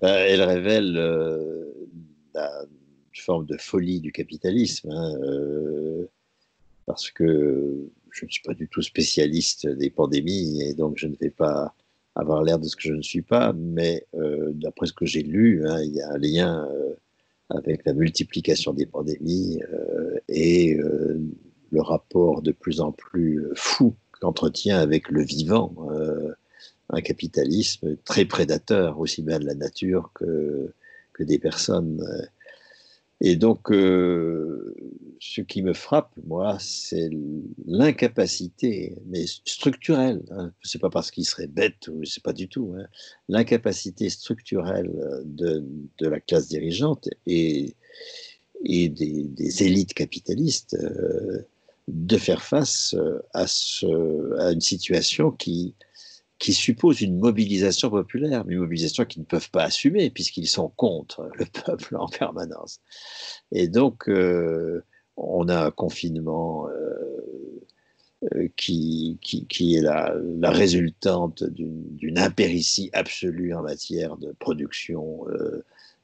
Elle révèle la forme de folie du capitalisme, hein, parce que je ne suis pas du tout spécialiste des pandémies et donc je ne vais pas avoir l'air de ce que je ne suis pas, mais d'après ce que j'ai lu, hein, il y a un lien avec la multiplication des pandémies et le rapport de plus en plus fou qu'entretient avec le vivant un capitalisme très prédateur, aussi bien de la nature que des personnes. Et donc, ce qui me frappe, moi, c'est l'incapacité, mais structurelle, hein, c'est pas parce qu'il serait bête, ou c'est pas du tout, hein, l'incapacité structurelle de la classe dirigeante et des élites capitalistes de faire face à une situation qui suppose une mobilisation populaire, mais une mobilisation qu'ils ne peuvent pas assumer puisqu'ils sont contre le peuple en permanence. Et donc, on a un confinement qui est la résultante d'une impéritie absolue en matière de production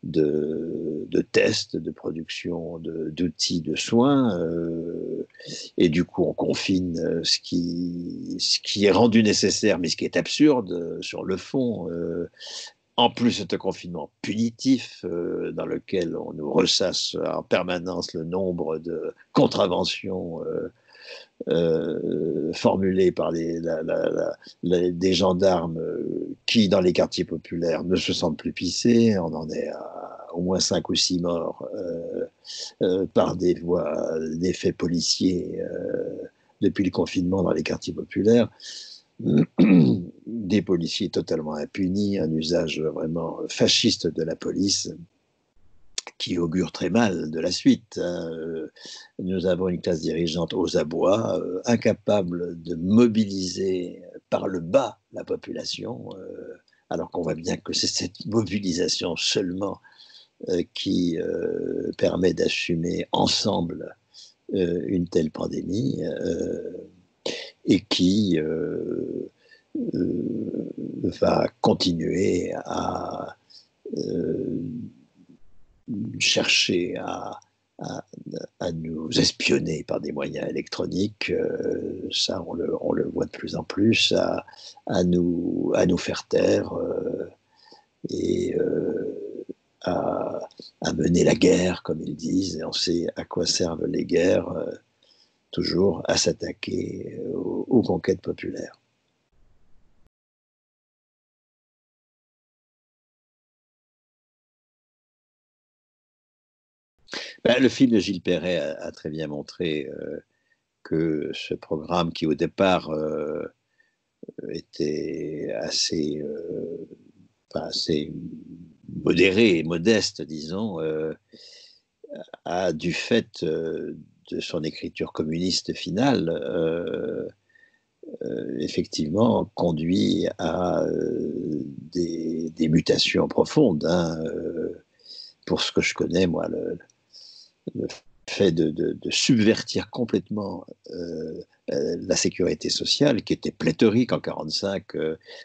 de tests, de production d'outils de soins, et du coup on confine ce qui est rendu nécessaire, mais ce qui est absurde sur le fond. En plus, c'est un confinement punitif dans lequel on nous ressasse en permanence le nombre de contraventions formulées par des gendarmes qui, dans les quartiers populaires, ne se sentent plus pissés. On en est à au moins 5 ou 6 morts par des faits policiers depuis le confinement dans les quartiers populaires. Des policiers totalement impunis, un usage vraiment fasciste de la police qui augure très mal de la suite. Nous avons une classe dirigeante aux abois, incapable de mobiliser par le bas la population, alors qu'on voit bien que c'est cette mobilisation seulement qui permet d'assumer ensemble une telle pandémie et qui va continuer à chercher à, à, nous espionner par des moyens électroniques, ça on le voit de plus en plus, à nous faire taire et à mener la guerre, comme ils disent, et on sait à quoi servent les guerres, toujours à s'attaquer aux conquêtes populaires. Ben, le film de Gilles Perret a très bien montré que ce programme qui au départ était assez modéré et modeste, disons, a du fait de son écriture communiste finale, effectivement conduit à des mutations profondes. Hein, pour ce que je connais, moi, le fait de subvertir complètement la sécurité sociale, qui était pléthorique en 1945.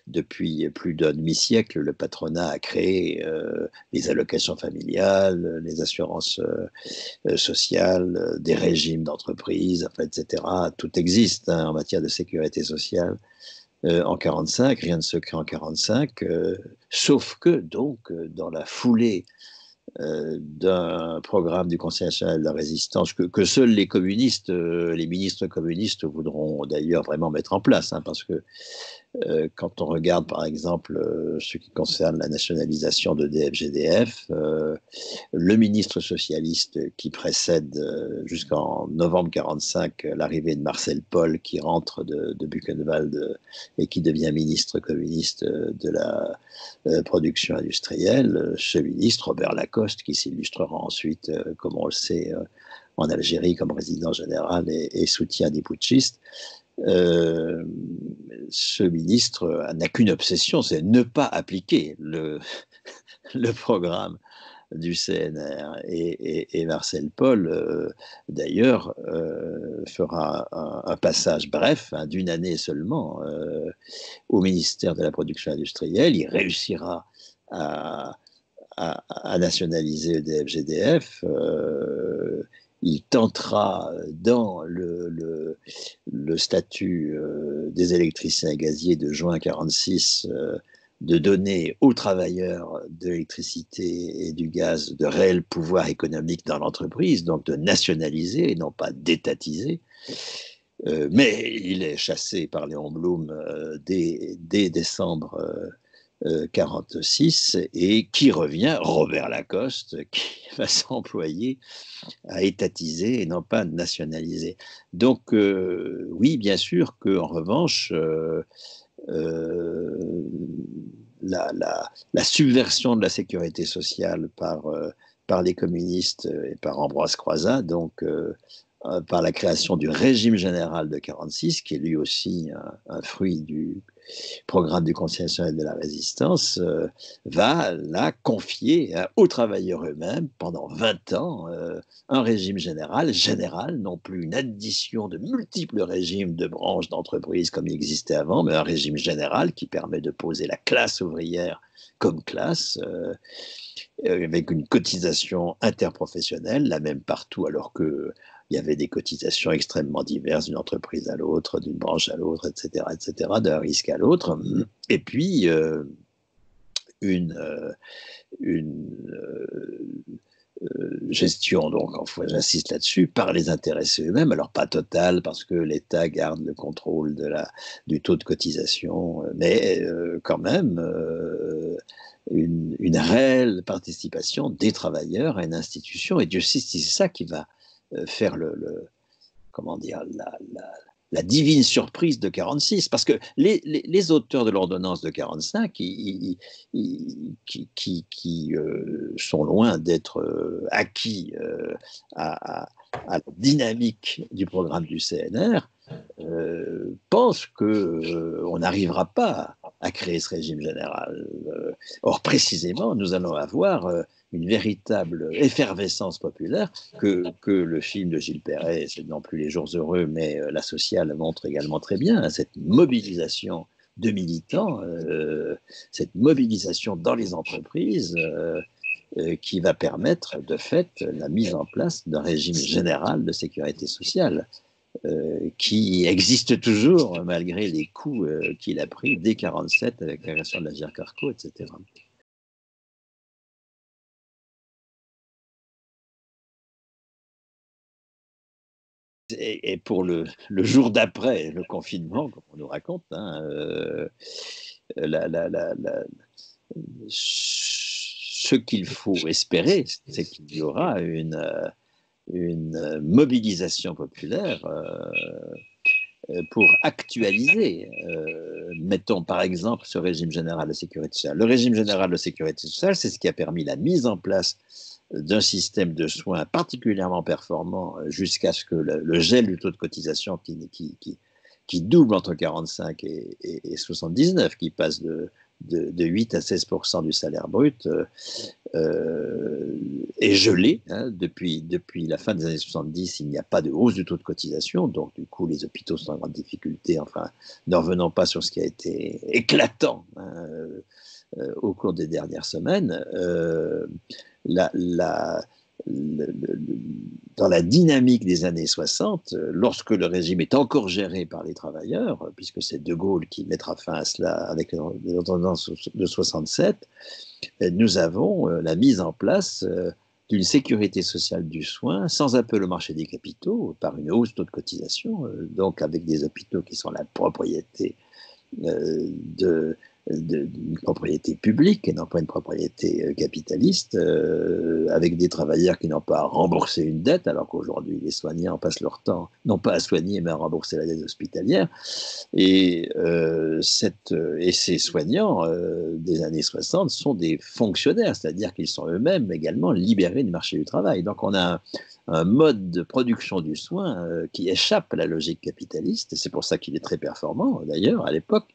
Depuis plus d'un demi-siècle, le patronat a créé les allocations familiales, les assurances sociales, des régimes d'entreprise, enfin, etc. Tout existe hein, en matière de sécurité sociale. En 1945, rien ne se crée en 1945, sauf que donc dans la foulée d'un programme du Conseil national de la résistance que seuls les communistes, les ministres communistes voudront d'ailleurs vraiment mettre en place, hein, parce que quand on regarde par exemple ce qui concerne la nationalisation de DF-GDF, le ministre socialiste qui précède jusqu'en novembre 1945 l'arrivée de Marcel Paul qui rentre de Buchenwald et qui devient ministre communiste de la production industrielle, ce ministre, Robert Lacoste, qui s'illustrera ensuite, comme on le sait, en Algérie comme résident général et soutien des putschistes, ce ministre n'a qu'une obsession, c'est ne pas appliquer le programme du CNR. Et Marcel Paul, d'ailleurs, fera un passage bref, hein, d'une année seulement, au ministère de la Production industrielle. Il réussira à à nationaliser EDF-GDF. Il tentera, dans le statut des électriciens et gaziers de juin 1946, de donner aux travailleurs de l'électricité et du gaz de réels pouvoirs économiques dans l'entreprise, donc de nationaliser et non pas d'étatiser. Mais il est chassé par Léon Blum dès décembre 1946, et qui revient, Robert Lacoste, qui va s'employer à étatiser et non pas nationaliser. Donc oui, bien sûr qu'en revanche, la subversion de la sécurité sociale par les communistes et par Ambroise Croizat, donc par la création du régime général de 1946, qui est lui aussi un fruit du programme du Conseil national de la résistance, va la confier aux travailleurs eux-mêmes pendant 20 ans, un régime général, non plus une addition de multiples régimes de branches d'entreprise comme il existait avant, mais un régime général qui permet de poser la classe ouvrière comme classe, avec une cotisation interprofessionnelle, la même partout, alors que il y avait des cotisations extrêmement diverses d'une entreprise à l'autre, d'une branche à l'autre, etc., d'un risque à l'autre. Et puis, une gestion, donc, enfin, j'insiste là-dessus, par les intéressés eux-mêmes, alors pas totale, parce que l'État garde le contrôle du taux de cotisation, mais quand même une réelle participation des travailleurs à une institution. Et Dieu sait si c'est ça qui va faire comment dire, la divine surprise de 1946, parce que les auteurs de l'ordonnance de 1945, qui sont loin d'être acquis à la dynamique du programme du CNR, pensent qu'on n'arrivera pas à créer ce régime général. Or, précisément, nous allons avoir une véritable effervescence populaire que le film de Gilles Perret, c'est non plus Les Jours Heureux, mais La Sociale montre également très bien, hein, cette mobilisation de militants, cette mobilisation dans les entreprises qui va permettre de fait la mise en place d'un régime général de sécurité sociale qui existe toujours malgré les coups qu'il a pris dès 1947 avec la création de la GIRC-ARCO, etc. Et pour le jour d'après le confinement, comme on nous raconte, hein, ce qu'il faut espérer, c'est qu'il y aura une mobilisation populaire pour actualiser, mettons par exemple ce régime général de sécurité sociale. Le régime général de sécurité sociale, c'est ce qui a permis la mise en place d'un système de soins particulièrement performant jusqu'à ce que le gel du taux de cotisation qui double entre 45 et 79, qui passe de 8 à 16% du salaire brut, est gelé. Hein. Depuis la fin des années 70, il n'y a pas de hausse du taux de cotisation, donc du coup les hôpitaux sont en grande difficulté. Enfin, ne revenons pas sur ce qui a été éclatant au cours des dernières semaines. Dans la dynamique des années 60, lorsque le régime est encore géré par les travailleurs, puisque c'est De Gaulle qui mettra fin à cela avec l'ordonnance de 67, nous avons la mise en place d'une sécurité sociale du soin sans appel au marché des capitaux, par une hausse de taux de cotisation, donc avec des hôpitaux qui sont la propriété d'une propriété publique et non pas une propriété capitaliste, avec des travailleurs qui n'ont pas à rembourser une dette, alors qu'aujourd'hui les soignants passent leur temps non pas à soigner mais à rembourser la dette hospitalière. Et ces soignants des années 60 sont des fonctionnaires, c'est-à-dire qu'ils sont eux-mêmes également libérés du marché du travail. Donc on a un mode de production du soin qui échappe à la logique capitaliste, et c'est pour ça qu'il est très performant d'ailleurs à l'époque.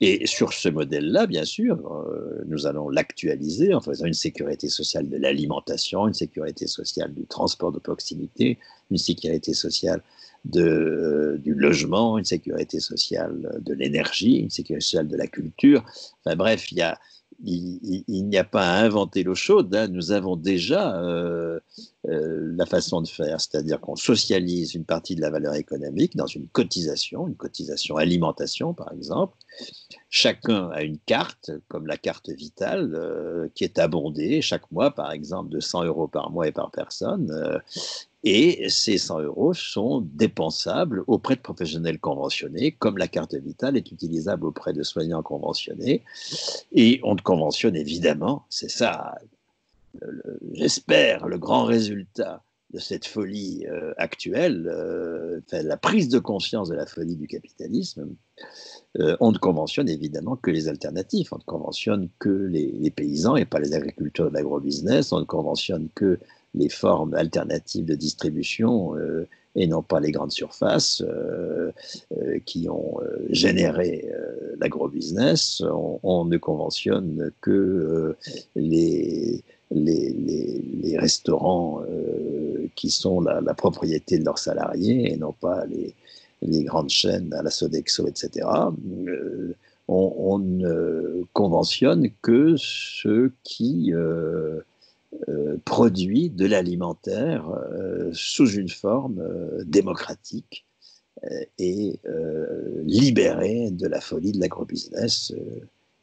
Et sur ce modèle-là, bien sûr, nous allons l'actualiser en faisant une sécurité sociale de l'alimentation, une sécurité sociale du transport de proximité, une sécurité sociale du logement, une sécurité sociale de l'énergie, une sécurité sociale de la culture. Enfin bref, il y a il n'y a pas à inventer l'eau chaude, hein. Nous avons déjà la façon de faire, c'est-à-dire qu'on socialise une partie de la valeur économique dans une cotisation alimentation par exemple. Chacun a une carte, comme la carte vitale, qui est abondée chaque mois, par exemple, de 100 euros par mois et par personne. Et ces 100 euros sont dépensables auprès de professionnels conventionnés, comme la carte vitale est utilisable auprès de soignants conventionnés. Et on conventionne évidemment, c'est ça, j'espère, le grand résultat de cette folie actuelle, la prise de conscience de la folie du capitalisme. On ne conventionne évidemment que les alternatifs, on ne conventionne que les paysans et pas les agriculteurs de l'agrobusiness, on ne conventionne que les formes alternatives de distribution et non pas les grandes surfaces qui ont généré l'agrobusiness. On ne conventionne que les restaurants qui sont la propriété de leurs salariés et non pas les grandes chaînes à la Sodexo, etc. On ne conventionne que ce qui produit de l'alimentaire sous une forme démocratique et libérée de la folie de l'agrobusiness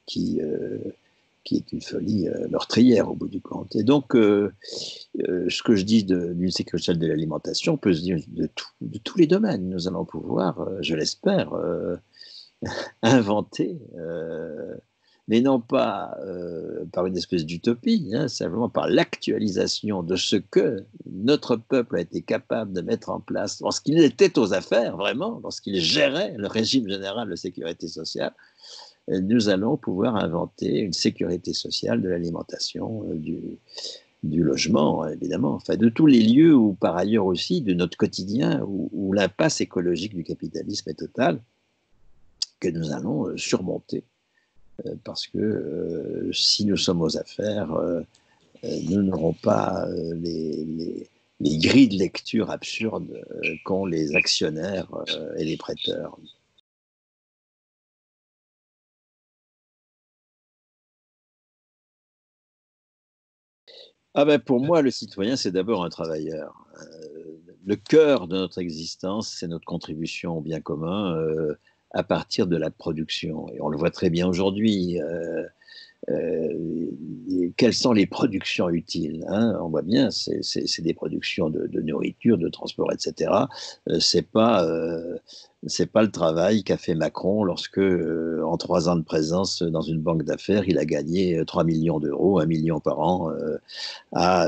qui est une folie meurtrière au bout du compte. Et donc, ce que je dis d'une sécurité sociale de l'alimentation peut se dire de tous les domaines. Nous allons pouvoir, je l'espère, inventer, mais non pas par une espèce d'utopie, hein, simplement par l'actualisation de ce que notre peuple a été capable de mettre en place lorsqu'il était aux affaires, vraiment, lorsqu'il gérait le régime général de sécurité sociale. Nous allons pouvoir inventer une sécurité sociale de l'alimentation, du logement, évidemment, enfin de tous les lieux où, par ailleurs aussi, de notre quotidien, où l'impasse écologique du capitalisme est totale, que nous allons surmonter. Parce que si nous sommes aux affaires, nous n'aurons pas les grilles de lecture absurdes qu'ont les actionnaires et les prêteurs. Ah ben pour moi, le citoyen, c'est d'abord un travailleur. Le cœur de notre existence, c'est notre contribution au bien commun à partir de la production. Et on le voit très bien aujourd'hui. Quelles sont les productions utiles, hein? On voit bien, c'est des productions de nourriture, de transport, etc. C'est pas le travail qu'a fait Macron lorsque, en 3 ans de présence dans une banque d'affaires, il a gagné 3 millions d'euros, 1 million par an, à,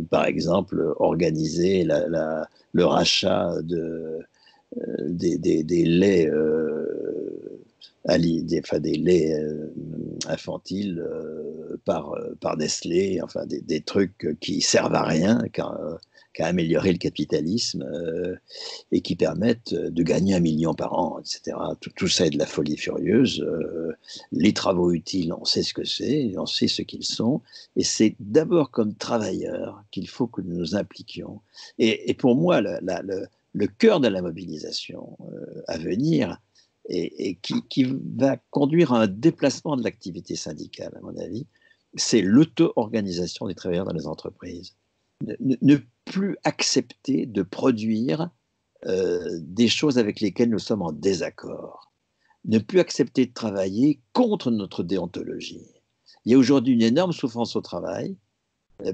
par exemple, organiser le rachat des laits des laits infantiles par Nestlé, enfin des trucs qui servent à rien qu'à améliorer le capitalisme et qui permettent de gagner 1 million par an, etc. Tout ça est de la folie furieuse. Les travaux utiles, on sait ce que c'est, on sait ce qu'ils sont, et c'est d'abord comme travailleurs qu'il faut que nous nous impliquions. Et pour moi, le cœur de la mobilisation à venir, et qui va conduire à un déplacement de l'activité syndicale, à mon avis, c'est l'auto-organisation des travailleurs dans les entreprises. Ne plus accepter de produire des choses avec lesquelles nous sommes en désaccord. Ne plus accepter de travailler contre notre déontologie. Il y a aujourd'hui une énorme souffrance au travail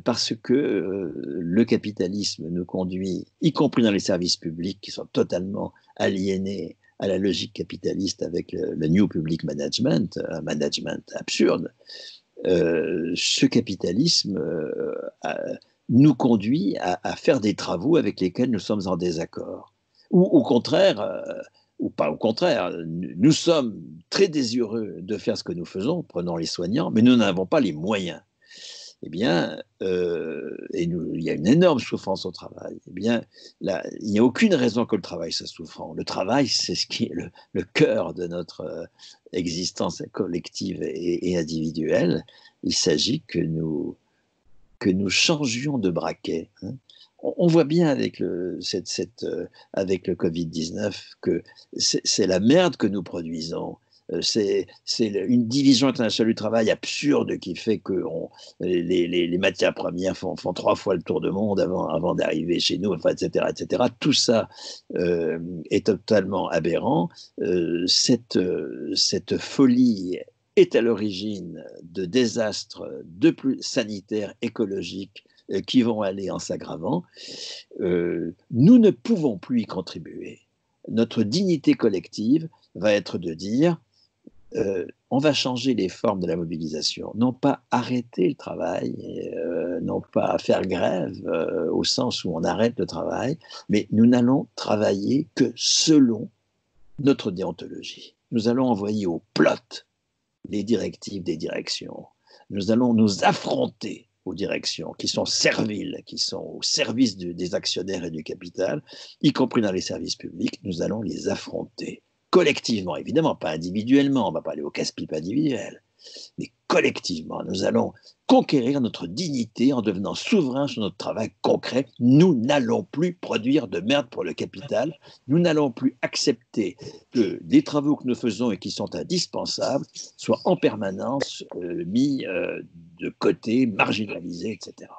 parce que le capitalisme nous conduit, y compris dans les services publics qui sont totalement aliénés à la logique capitaliste avec le New Public Management, un management absurde. Ce capitalisme nous conduit à faire des travaux avec lesquels nous sommes en désaccord. Ou au contraire, ou pas au contraire, nous sommes très désireux de faire ce que nous faisons, prenons les soignants, mais nous n'avons pas les moyens. Eh bien, il y a une énorme souffrance au travail. Eh bien, là, il n'y a aucune raison que le travail soit souffrant. Le travail, c'est ce qui est le cœur de notre existence collective et individuelle. Il s'agit que nous changions de braquet, hein. On voit bien avec avec le Covid-19 que c'est la merde que nous produisons. C'est une division internationale du travail absurde qui fait que les matières premières font 3 fois le tour du monde avant d'arriver chez nous, enfin, etc., etc. Tout ça est totalement aberrant. Cette folie est à l'origine de désastres sanitaires, écologiques, qui vont aller en s'aggravant. Nous ne pouvons plus y contribuer. Notre dignité collective va être de dire on va changer les formes de la mobilisation, non pas arrêter le travail, non pas faire grève au sens où on arrête le travail, mais nous n'allons travailler que selon notre déontologie. Nous allons envoyer au plot les directives des directions. Nous allons nous affronter aux directions qui sont serviles, qui sont au service des actionnaires et du capital, y compris dans les services publics. Nous allons les affronter collectivement, évidemment, pas individuellement, on ne va pas aller au casse-pipe individuel, mais collectivement, nous allons conquérir notre dignité en devenant souverains sur notre travail concret. Nous n'allons plus produire de merde pour le capital, nous n'allons plus accepter que des travaux que nous faisons et qui sont indispensables soient en permanence mis de côté, marginalisés, etc.